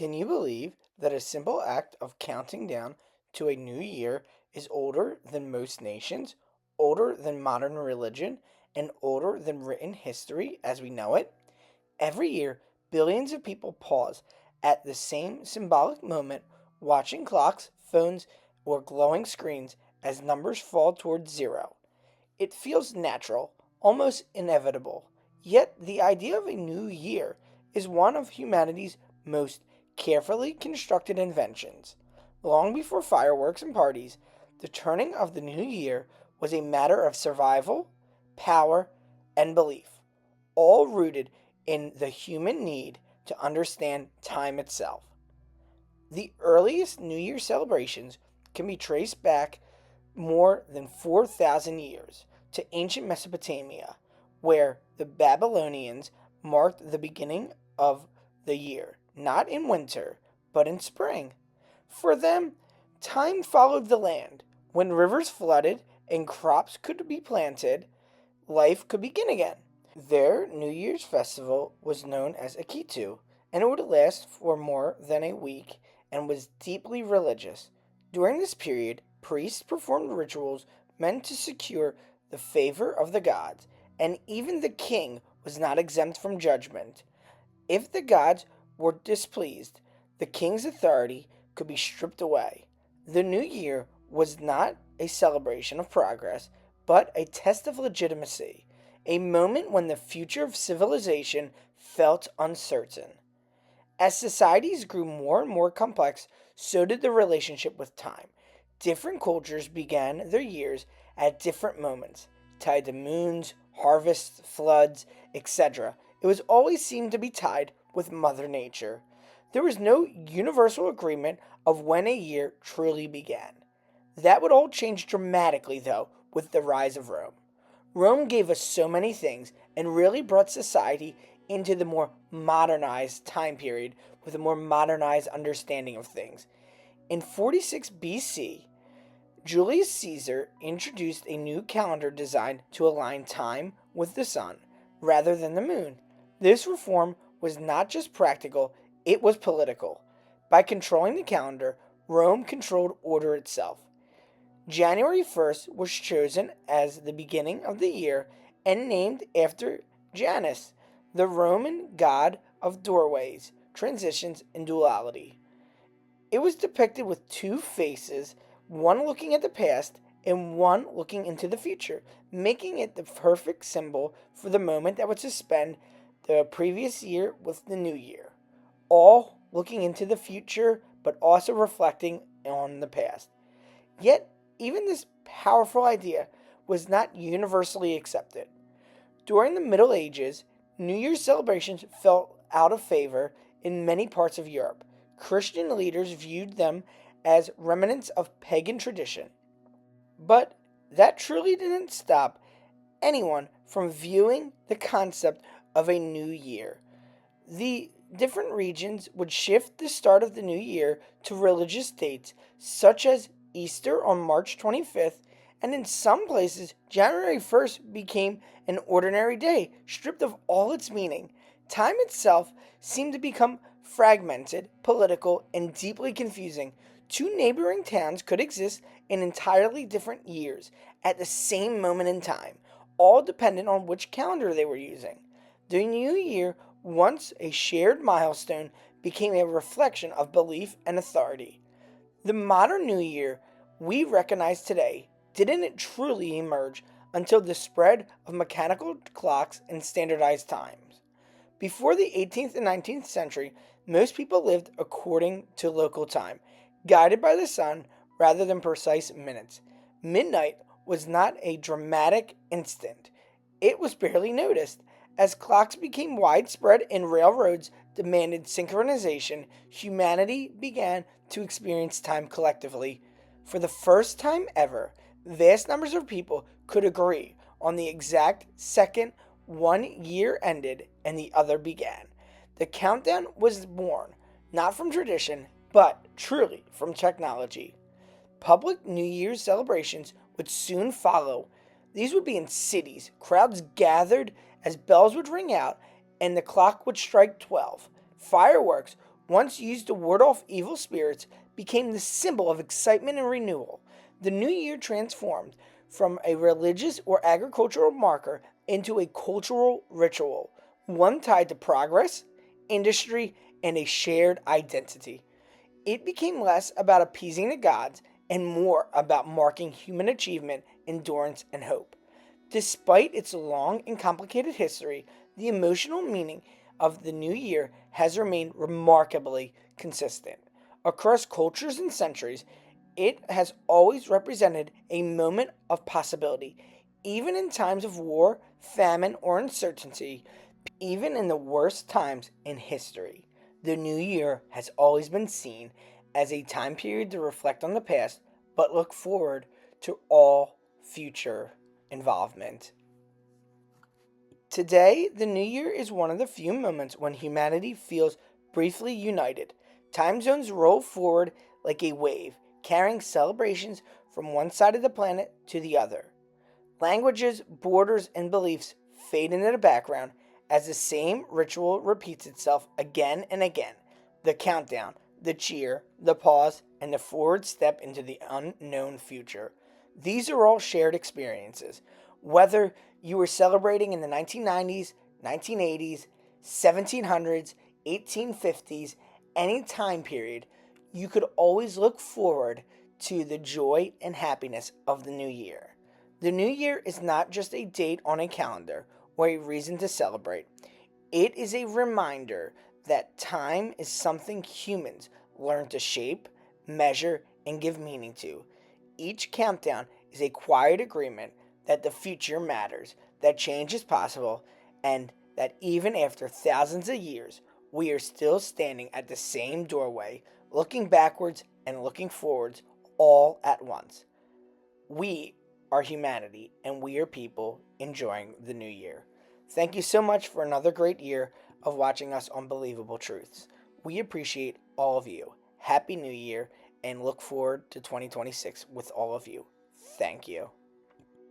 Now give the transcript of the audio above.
Can you believe that a simple act of counting down to a new year is older than most nations, older than modern religion, and older than written history as we know it? Every year, billions of people pause at the same symbolic moment, watching clocks, phones, or glowing screens as numbers fall towards zero. It feels natural, almost inevitable. Yet the idea of a new year is one of humanity's most carefully constructed inventions. Long before fireworks and parties, the turning of the new year was a matter of survival, power, and belief, all rooted in the human need to understand time itself. The earliest New Year celebrations can be traced back more than 4,000 years to ancient Mesopotamia, where the Babylonians marked the beginning of the year, not in winter, but in spring. For them, time followed the land. When rivers flooded and crops could be planted, life could begin again. Their New Year's festival was known as Akitu, and it would last for more than a week and was deeply religious. During this period, priests performed rituals meant to secure the favor of the gods, and even the king was not exempt from judgment. If the gods were displeased, the king's authority could be stripped away. The new year was not a celebration of progress, but a test of legitimacy, a moment when the future of civilization felt uncertain. As societies grew more and more complex, so did the relationship with time. Different cultures began their years at different moments, tied to moons, harvests, floods, etc. It was always seemed to be tied with Mother Nature. There was no universal agreement of when a year truly began. That would all change dramatically, though, with the rise of Rome. Rome gave us so many things and really brought society into the more modernized time period with a more modernized understanding of things. In 46 BC, Julius Caesar introduced a new calendar designed to align time with the sun rather than the moon. This reform was not just practical, it was political. By controlling the calendar, Rome controlled order itself. January 1st was chosen as the beginning of the year and named after Janus, the Roman god of doorways, transitions, and duality. It was depicted with two faces, one looking at the past and one looking into the future, making it the perfect symbol for the moment that would suspend the previous year with the new year. All looking into the future, but also reflecting on the past. Yet, even this powerful idea was not universally accepted. During the Middle Ages, New Year's celebrations fell out of favor in many parts of Europe. Christian leaders viewed them as remnants of pagan tradition. But that truly didn't stop anyone from viewing the concept of a new year. The different regions would shift the start of the new year to religious dates, such as Easter on March 25th, and in some places, January 1st became an ordinary day, stripped of all its meaning. Time itself seemed to become fragmented, political, and deeply confusing. Two neighboring towns could exist in entirely different years at the same moment in time, all dependent on which calendar they were using. The new year, once a shared milestone, became a reflection of belief and authority. The modern New Year we recognize today didn't truly emerge until the spread of mechanical clocks and standardized times. Before the 18th and 19th century, most people lived according to local time, guided by the sun rather than precise minutes. Midnight was not a dramatic instant, it was barely noticed. As clocks became widespread and railroads demanded synchronization, humanity began to experience time collectively. For the first time ever, vast numbers of people could agree on the exact second one year ended and the other began. The countdown was born, not from tradition, but truly from technology. Public New Year's celebrations would soon follow. These would be in cities. Crowds gathered as bells would ring out and the clock would strike 12. Fireworks once used to ward off evil spirits, became the symbol of excitement and renewal. The new year transformed from a religious or agricultural marker into a cultural ritual, one tied to progress, industry, and a shared identity. It became less about appeasing the gods and more about marking human achievement, endurance, and hope. Despite its long and complicated history, the emotional meaning of the new year has remained remarkably consistent. Across cultures and centuries, it has always represented a moment of possibility. Even in times of war, famine, or uncertainty, even in the worst times in history, the new year has always been seen as a time period to reflect on the past but look forward to all future involvement. Today, the new year is one of the few moments when humanity feels briefly united. Time zones roll forward like a wave, carrying celebrations from one side of the planet to the other. Languages, borders, and beliefs fade into the background as the same ritual repeats itself again and again. The countdown, the cheer, the pause, and the forward step into the unknown future. These are all shared experiences. Whether you were celebrating in the 1990s, 1980s, 1700s, 1850s, any time period, you could always look forward to the joy and happiness of the new year. The new year is not just a date on a calendar or a reason to celebrate. It is a reminder that time is something humans learn to shape, measure, and give meaning to. Each countdown is a quiet agreement that the future matters, that change is possible, and that even after thousands of years, we are still standing at the same doorway, looking backwards and looking forwards all at once. We are humanity, and we are people enjoying the new year. Thank you so much for another great year of watching us on Believable Truths. We appreciate all of you. Happy New Year, and look forward to 2026 with all of you. Thank you.